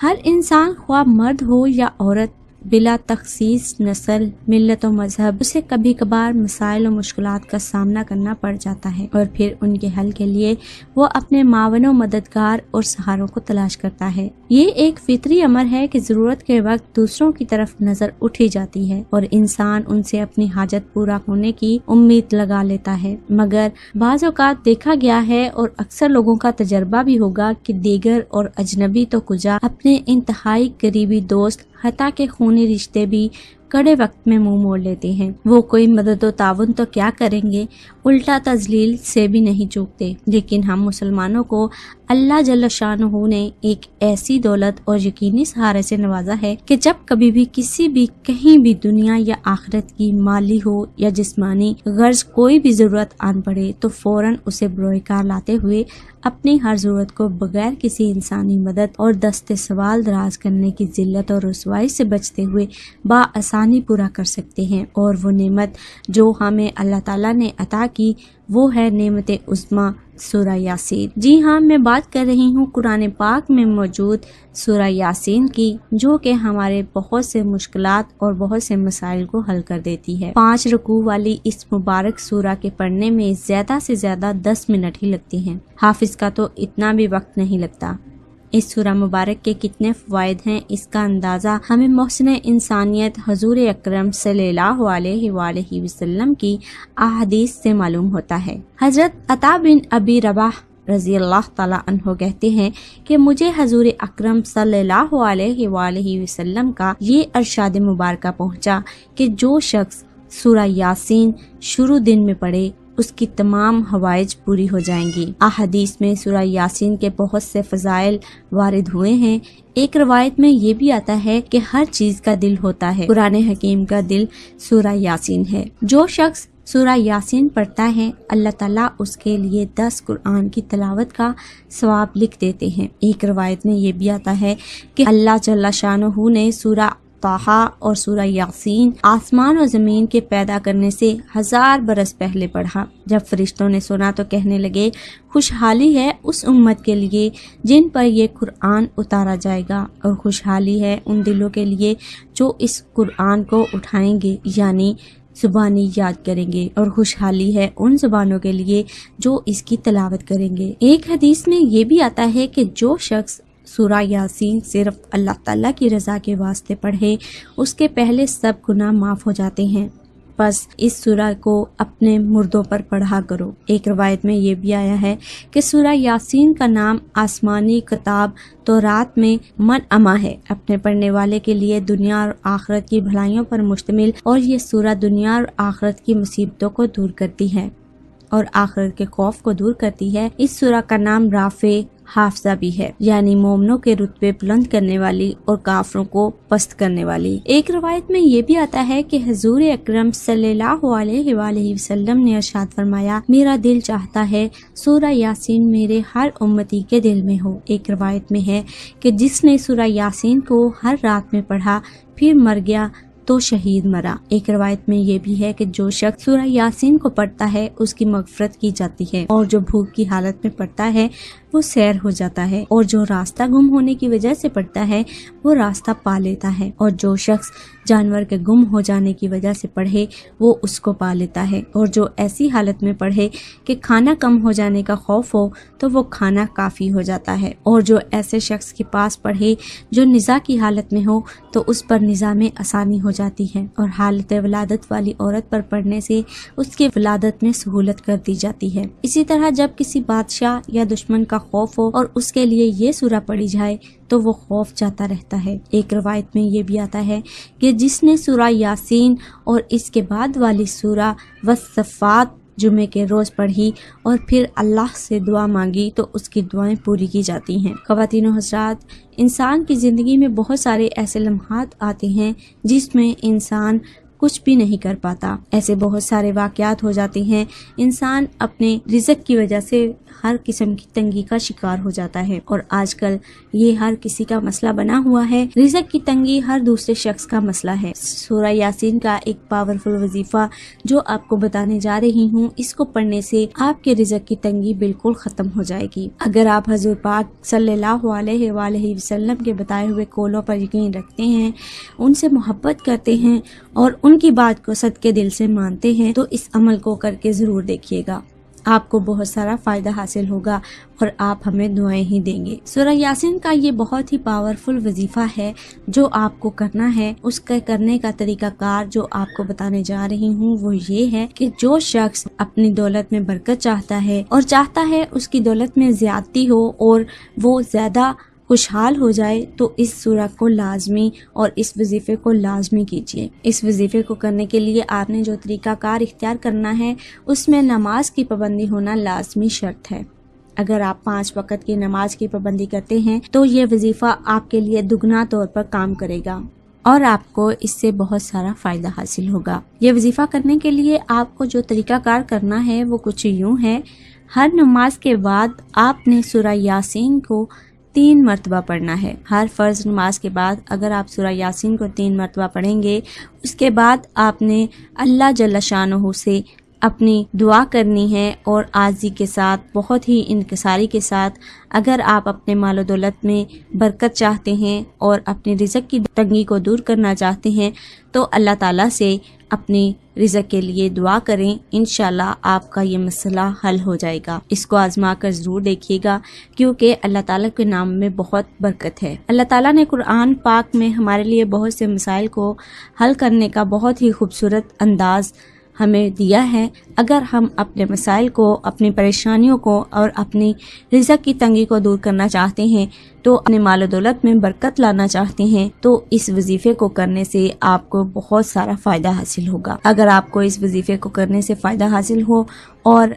ہر انسان خواہ مرد ہو یا عورت، بلا تخصیص نسل، ملت و مذہب، اسے کبھی کبھار مسائل و مشکلات کا سامنا کرنا پڑ جاتا ہے، اور پھر ان کے حل کے لیے وہ اپنے معاون و مددگار اور سہاروں کو تلاش کرتا ہے۔ یہ ایک فطری امر ہے کہ ضرورت کے وقت دوسروں کی طرف نظر اٹھی جاتی ہے اور انسان ان سے اپنی حاجت پورا ہونے کی امید لگا لیتا ہے، مگر بعض اوقات دیکھا گیا ہے اور اکثر لوگوں کا تجربہ بھی ہوگا کہ دیگر اور اجنبی تو کجا، اپنے انتہائی قریبی دوست حتیٰ کہ خونی رشتے بھی کڑے وقت میں منہ موڑ لیتے ہیں۔ وہ کوئی مدد و تعاون تو کیا کریں گے، الٹا تذلیل سے بھی نہیں چوکتے۔ لیکن ہم مسلمانوں کو اللہ جل شانہ نے ایک ایسی دولت اور یقینی سہارے سے نوازا ہے کہ جب کبھی بھی کسی بھی کہیں بھی دنیا یا آخرت کی مالی ہو یا جسمانی غرض کوئی بھی ضرورت آن پڑے تو فوراً اسے بروئے کار لاتے ہوئے اپنی ہر ضرورت کو بغیر کسی انسانی مدد اور دست سوال دراز کرنے کی ذلت اور رسوائی سے بچتے ہوئے بآسانی پورا کر سکتے ہیں۔ اور وہ نعمت جو ہمیں اللہ تعالیٰ نے عطا کی وہ ہے نعمت عظمیٰ سورہ یاسین۔ جی ہاں، میں بات کر رہی ہوں قرآن پاک میں موجود سورہ یاسین کی، جو کہ ہمارے بہت سے مشکلات اور بہت سے مسائل کو حل کر دیتی ہے۔ 5 رکوع والی اس مبارک سورہ کے پڑھنے میں زیادہ سے زیادہ 10 منٹ ہی لگتی ہیں۔ حافظ کا تو اتنا بھی وقت نہیں لگتا۔ اس سورہ مبارک کے کتنے فوائد ہیں اس کا اندازہ ہمیں محسن انسانیت حضور اکرم صلی اللہ علیہ وآلہ وسلم کی احادیث سے معلوم ہوتا ہے۔ حضرت عطا بن ابی رباح رضی اللہ تعالیٰ عنہ کہتے ہیں کہ مجھے حضور اکرم صلی اللہ علیہ وآلہ وسلم کا یہ ارشاد مبارکہ پہنچا کہ جو شخص سورہ یاسین شروع دن میں پڑھے اس کی تمام حوائج پوری ہو جائیں گی۔ احادیث میں سورہ یاسین کے بہت سے فضائل وارد ہوئے ہیں۔ ایک روایت میں یہ بھی آتا ہے کہ ہر چیز کا دل ہوتا ہے، قرآن حکیم کا دل سورہ یاسین ہے۔ جو شخص سورہ یاسین پڑھتا ہے اللہ تعالیٰ اس کے لیے 10 قرآن کی تلاوت کا ثواب لکھ دیتے ہیں۔ ایک روایت میں یہ بھی آتا ہے کہ اللہ جل شانہ نے سورہ طٰہٰ اور سورہ یاسین آسمان و زمین کے پیدا کرنے سے 1000 برس پہلے پڑھا۔ جب فرشتوں نے سنا تو کہنے لگے، خوشحالی ہے اس امت کے لیے جن پر یہ قرآن اتارا جائے گا، اور خوشحالی ہے ان دلوں کے لیے جو اس قرآن کو اٹھائیں گے، یعنی زبانی یاد کریں گے، اور خوشحالی ہے ان زبانوں کے لیے جو اس کی تلاوت کریں گے۔ ایک حدیث میں یہ بھی آتا ہے کہ جو شخص سورہ یاسین صرف اللہ تعالیٰ کی رضا کے واسطے پڑھے اس کے پہلے سب گناہ معاف ہو جاتے ہیں، بس اس سورہ کو اپنے مردوں پر پڑھا کرو۔ ایک روایت میں یہ بھی آیا ہے کہ سورہ یاسین کا نام آسمانی کتاب تورات میں منعمہ ہے، اپنے پڑھنے والے کے لیے دنیا اور آخرت کی بھلائیوں پر مشتمل، اور یہ سورہ دنیا اور آخرت کی مصیبتوں کو دور کرتی ہے اور آخرت کے خوف کو دور کرتی ہے۔ اس سورہ کا نام رافع حافظہ بھی ہے، یعنی مومنوں کے رتبے بلند کرنے والی اور کافروں کو پست کرنے والی۔ ایک روایت میں یہ بھی آتا ہے کہ حضور اکرم صلی اللہ علیہ وآلہ وسلم نے ارشاد فرمایا، میرا دل چاہتا ہے سورہ یاسین میرے ہر امتی کے دل میں ہو۔ ایک روایت میں ہے کہ جس نے سورہ یاسین کو ہر رات میں پڑھا پھر مر گیا تو شہید مرا۔ ایک روایت میں یہ بھی ہے کہ جو شخص سورہ یاسین کو پڑھتا ہے اس کی مغفرت کی جاتی ہے، اور جو بھوک کی حالت میں پڑھتا ہے وہ سیر ہو جاتا ہے، اور جو راستہ گم ہونے کی وجہ سے پڑھتا ہے وہ راستہ پا لیتا ہے، اور جو شخص جانور کے گم ہو جانے کی وجہ سے پڑھے وہ اس کو پا لیتا ہے، اور جو ایسی حالت میں پڑھے کہ کھانا کم ہو جانے کا خوف ہو تو وہ کھانا کافی ہو جاتا ہے، اور جو ایسے شخص کے پاس پڑھے جو نزاع کی حالت میں ہو تو اس پر نزاع میں آسانی ہو جاتی ہے، اور حالت ولادت والی عورت پر پڑھنے سے اس کی ولادت میں سہولت کر دی جاتی ہے۔ اسی طرح جب کسی بادشاہ یا دشمن کا خوف ہو اور اس کے لیے یہ سورہ پڑھی جائے تو وہ خوف جاتا رہتا ہے۔ ایک روایت میں یہ بھی آتا ہے کہ جس نے سورہ یاسین اور اس کے بعد والی سورہ والصفات جمعے کے روز پڑھی اور پھر اللہ سے دعا مانگی تو اس کی دعائیں پوری کی جاتی ہیں۔ خواتین و حضرات، انسان کی زندگی میں بہت سارے ایسے لمحات آتے ہیں جس میں انسان کچھ بھی نہیں کر پاتا۔ ایسے بہت سارے واقعات ہو جاتے ہیں، انسان اپنے رزق کی وجہ سے ہر قسم کی تنگی کا شکار ہو جاتا ہے، اور آج کل یہ ہر کسی کا مسئلہ بنا ہوا ہے۔ رزق کی تنگی ہر دوسرے شخص کا مسئلہ ہے۔ سورہ یاسین کا ایک پاورفل وظیفہ جو آپ کو بتانے جا رہی ہوں، اس کو پڑھنے سے آپ کے رزق کی تنگی بالکل ختم ہو جائے گی۔ اگر آپ حضور پاک صلی اللہ علیہ وآلہ وسلم کے بتائے ہوئے قولوں پر یقین رکھتے ہیں، ان سے محبت کرتے ہیں اور ان کی بات کو صدقے دل سے مانتے ہیں، تو اس عمل کو کر کے ضرور دیکھیے گا، آپ کو بہت سارا فائدہ حاصل ہوگا اور آپ ہمیں دعائیں ہی دیں گے۔ سورہ یاسین کا یہ بہت ہی پاورفل وظیفہ ہے جو آپ کو کرنا ہے۔ اس کا کرنے کا طریقہ کار جو آپ کو بتانے جا رہی ہوں وہ یہ ہے کہ جو شخص اپنی دولت میں برکت چاہتا ہے اور چاہتا ہے اس کی دولت میں زیادتی ہو اور وہ زیادہ خوشحال ہو جائے، تو اس سورہ کو لازمی اور اس وظیفے کو لازمی کیجیے۔ اس وظیفے کو کرنے کے لیے آپ نے جو طریقہ کار اختیار کرنا ہے اس میں نماز کی پابندی ہونا لازمی شرط ہے۔ اگر آپ 5 وقت کی نماز کی پابندی کرتے ہیں تو یہ وظیفہ آپ کے لیے دگنا طور پر کام کرے گا اور آپ کو اس سے بہت سارا فائدہ حاصل ہوگا۔ یہ وظیفہ کرنے کے لیے آپ کو جو طریقہ کار کرنا ہے وہ کچھ یوں ہے۔ ہر نماز کے بعد آپ نے سورہ یاسین کو 3 مرتبہ پڑھنا ہے۔ ہر فرض نماز کے بعد اگر آپ سورہ یاسین کو 3 مرتبہ پڑھیں گے، اس کے بعد آپ نے اللہ جل شانہ سے اپنی دعا کرنی ہے اور عاجزی کے ساتھ، بہت ہی انکساری کے ساتھ۔ اگر آپ اپنے مال و دولت میں برکت چاہتے ہیں اور اپنی رزق کی تنگی کو دور کرنا چاہتے ہیں تو اللہ تعالیٰ سے اپنی رزق کے لیے دعا کریں، انشاءاللہ آپ کا یہ مسئلہ حل ہو جائے گا۔ اس کو آزما کر ضرور دیکھیے گا کیونکہ اللہ تعالیٰ کے نام میں بہت برکت ہے۔ اللہ تعالیٰ نے قرآن پاک میں ہمارے لیے بہت سے مسائل کو حل کرنے کا بہت ہی خوبصورت انداز ہمیں دیا ہے۔ اگر ہم اپنے مسائل کو، اپنی پریشانیوں کو اور اپنی رزق کی تنگی کو دور کرنا چاہتے ہیں، تو اپنے مال و دولت میں برکت لانا چاہتے ہیں، تو اس وظیفے کو کرنے سے آپ کو بہت سارا فائدہ حاصل ہوگا۔ اگر آپ کو اس وظیفے کو کرنے سے فائدہ حاصل ہو اور